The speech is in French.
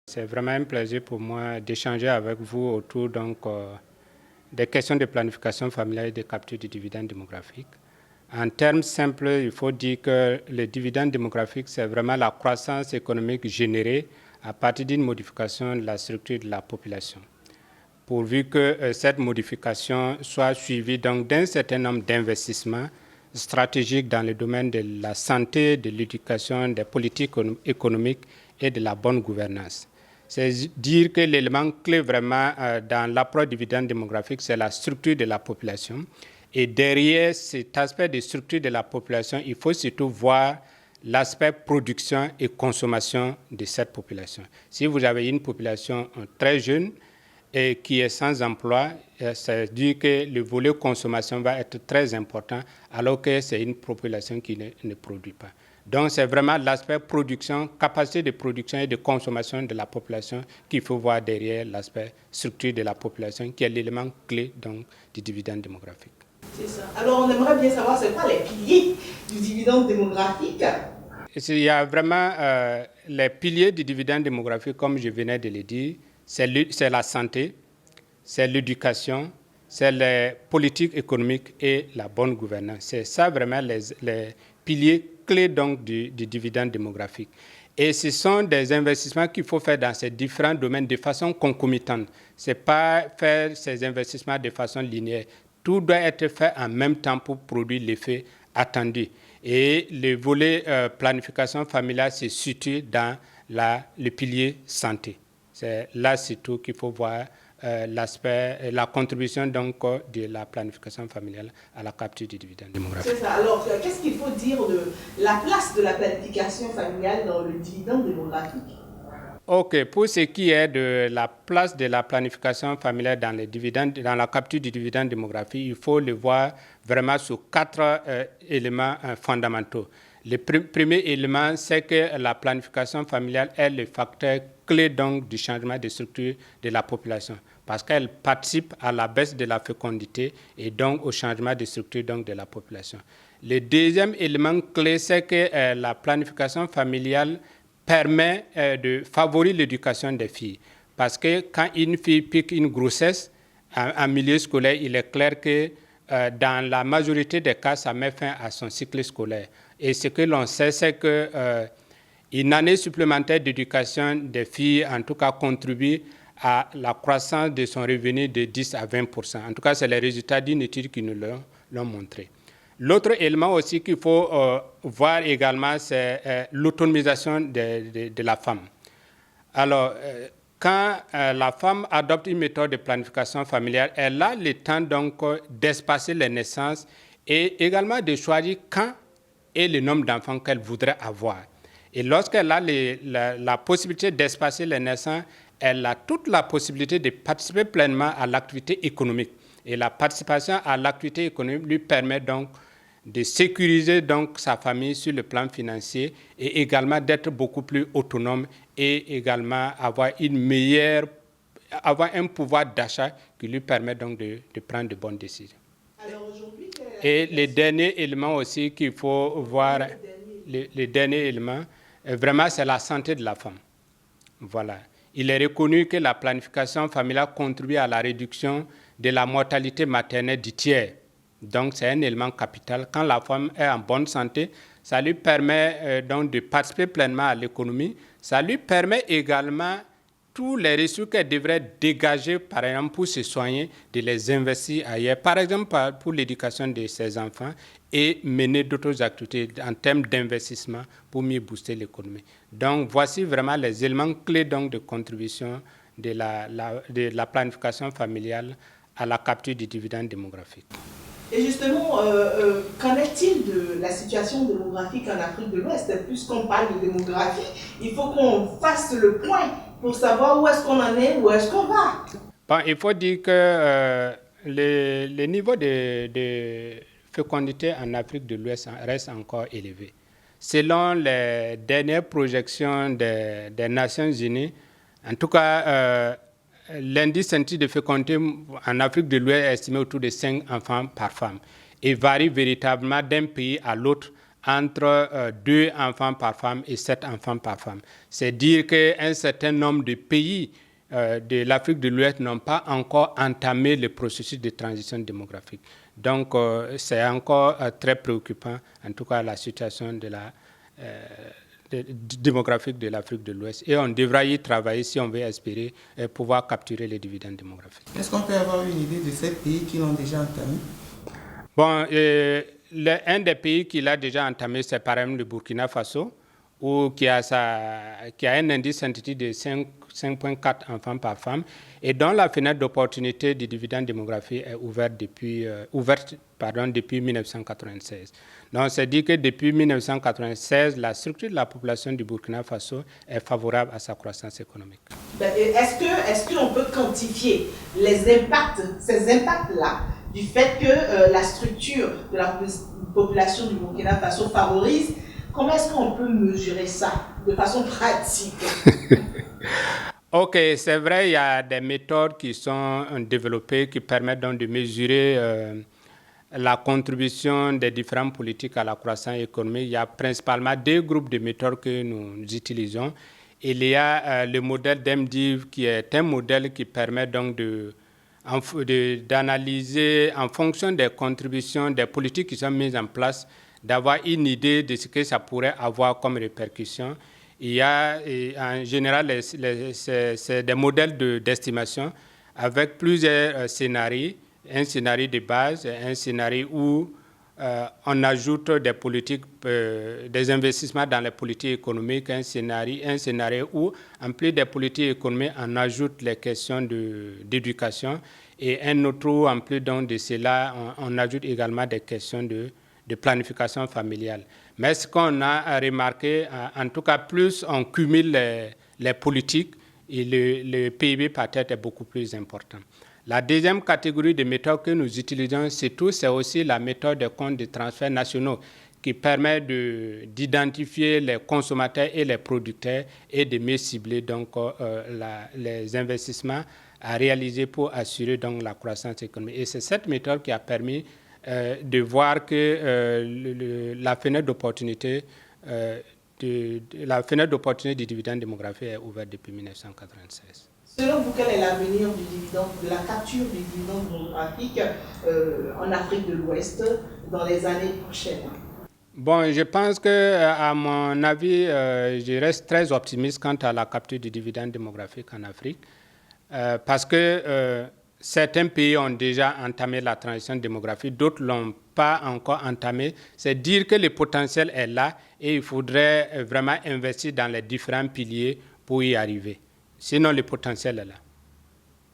C'est vraiment un plaisir pour moi d'échanger avec vous autour des questions de planification familiale et de capture du dividende démographique. En termes simples, il faut dire que le dividende démographique, c'est vraiment la croissance économique générée à partir d'une modification de la structure de la population. Pourvu que cette modification soit suivie d'un certain nombre d'investissements stratégiques dans le domaine de la santé, de l'éducation, des politiques économiques et de la bonne gouvernance. C'est dire que l'élément clé vraiment dans l'approche du dividende démographique, c'est la structure de la population. Et derrière cet aspect de structure de la population, il faut surtout voir l'aspect production et consommation de cette population. Si vous avez une population très jeune et qui est sans emploi, ça veut dire que le volet consommation va être très important, alors que c'est une population qui ne produit pas. Donc, c'est vraiment l'aspect production, capacité de production et de consommation de la population qu'il faut voir derrière l'aspect structure de la population, qui est l'élément clé donc, du dividende démographique. C'est ça. Alors, on aimerait bien savoir c'est quoi les piliers du dividende démographique. Il y a vraiment les piliers du dividende démographique, comme je venais de le dire, c'est la santé, c'est l'éducation, c'est les politiques économiques et la bonne gouvernance. C'est ça vraiment les piliers clés donc du dividende démographique. Et ce sont des investissements qu'il faut faire dans ces différents domaines de façon concomitante. Ce n'est pas faire ces investissements de façon linéaire. Tout doit être fait en même temps pour produire l'effet attendu. Et le volet planification familiale se situe dans le pilier santé. C'est là surtout qu'il faut voir la contribution donc, de la planification familiale à la capture du dividende démographique. C'est ça. Alors, qu'est-ce qu'il faut dire de la place de la planification familiale dans le dividende démographique? OK. Pour ce qui est de la place de la planification familiale dans la capture du dividende démographique, il faut le voir vraiment sous 4 éléments fondamentaux. Le premier élément, c'est que la planification familiale est le facteur clé donc, du changement de structure de la population, parce qu'elle participe à la baisse de la fécondité et donc au changement de structure donc, de la population. Le deuxième élément clé, c'est que la planification familiale permet de favoriser l'éducation des filles. Parce que quand une fille pique une grossesse en milieu scolaire, il est clair que dans la majorité des cas, ça met fin à son cycle scolaire. Et ce que l'on sait, c'est qu'une année supplémentaire d'éducation des filles, en tout cas, contribue à la croissance de son revenu de 10 à 20%. En tout cas, c'est les résultats d'une étude qui nous l'ont montré. L'autre élément aussi qu'il faut voir également, c'est l'autonomisation de la femme. Alors, quand la femme adopte une méthode de planification familiale, elle a le temps donc d'espacer les naissances et également de choisir quand et le nombre d'enfants qu'elle voudrait avoir. Et lorsqu'elle a la possibilité d'espacer les naissances, elle a toute la possibilité de participer pleinement à l'activité économique. Et la participation à l'activité économique lui permet donc de sécuriser donc sa famille sur le plan financier et également d'être beaucoup plus autonome et également avoir un pouvoir d'achat qui lui permet donc de prendre de bonnes décisions. Alors aujourd'hui, et le dernier élément aussi qu'il faut voir, le dernier élément, vraiment c'est la santé de la femme. Voilà. Il est reconnu que la planification familiale contribue à la réduction de la mortalité maternelle du tiers. Donc, c'est un élément capital. Quand la femme est en bonne santé, ça lui permet donc de participer pleinement à l'économie. Ça lui permet également tous les ressources qu'elle devrait dégager, par exemple, pour se soigner, de les investir ailleurs. Par exemple, pour l'éducation de ses enfants et mener d'autres activités en termes d'investissement pour mieux booster l'économie. Donc, voici vraiment les éléments clés donc, de contribution de la planification familiale à la capture du dividende démographique. Et justement, qu'en est-il de la situation démographique en Afrique de l'Ouest? Puisqu'on parle de démographie, il faut qu'on fasse le point pour savoir où est-ce qu'on en est, où est-ce qu'on va. Bon, il faut dire que le niveau de fécondité en Afrique de l'Ouest reste encore élevé. Selon les dernières projections des Nations Unies, en tout cas, l'indice de fécondité en Afrique de l'Ouest est estimé autour de 5 enfants par femme et varie véritablement d'un pays à l'autre entre 2 enfants par femme et 7 enfants par femme. C'est dire qu'un certain nombre de pays de l'Afrique de l'Ouest n'ont pas encore entamé le processus de transition démographique. Donc, c'est encore très préoccupant, en tout cas, la situation démographique de l'Afrique de l'Ouest. Et on devra y travailler si on veut espérer pouvoir capturer les dividendes démographiques. Est-ce qu'on peut avoir une idée de ces pays qui l'ont déjà entamé? Bon, un des pays qui l'a déjà entamé, c'est par exemple le Burkina Faso, qui a un indice scientifique de 5,4 enfants par femme, et dont la fenêtre d'opportunité du dividende démographique est ouverte depuis 1996. Donc, c'est dit que depuis 1996, la structure de la population du Burkina Faso est favorable à sa croissance économique. Est-ce qu'on peut quantifier ces impacts-là, du fait que la structure de la population du Burkina Faso favorise? Comment est-ce qu'on peut mesurer ça de façon pratique? Ok, c'est vrai, il y a des méthodes qui sont développées qui permettent donc de mesurer la contribution des différentes politiques à la croissance économique. Il y a principalement 2 groupes de méthodes que nous utilisons. Il y a le modèle d'MDIV qui est un modèle qui permet donc d'analyser en fonction des contributions des politiques qui sont mises en place, d'avoir une idée de ce que ça pourrait avoir comme répercussion. Il y a, en général, c'est des modèles d'estimation avec plusieurs scénarios. Un scénario de base, un scénario où on ajoute des politiques, des investissements dans les politiques économiques, un scénario où, en plus des politiques économiques, on ajoute les questions d'éducation, et un autre où, en plus donc de cela, on ajoute également des questions de planification familiale. Mais ce qu'on a remarqué, en tout cas, plus on cumule les politiques, et le PIB par tête est beaucoup plus important. La deuxième catégorie de méthodes que nous utilisons, c'est aussi la méthode de comptes de transferts nationaux qui permet d'identifier les consommateurs et les producteurs et de mieux cibler donc, les investissements à réaliser pour assurer donc, la croissance économique. Et c'est cette méthode qui a permis de voir que la fenêtre d'opportunité du dividende démographique est ouverte depuis 1996. Selon vous, quel est l'avenir de la capture du dividende démographique en Afrique de l'Ouest dans les années prochaines? Bon, je pense que, à mon avis, je reste très optimiste quant à la capture du dividende démographique en Afrique, parce que certains pays ont déjà entamé la transition démographique, d'autres ne l'ont pas encore entamé. C'est dire que le potentiel est là et il faudrait vraiment investir dans les différents piliers pour y arriver. Sinon, le potentiel est là.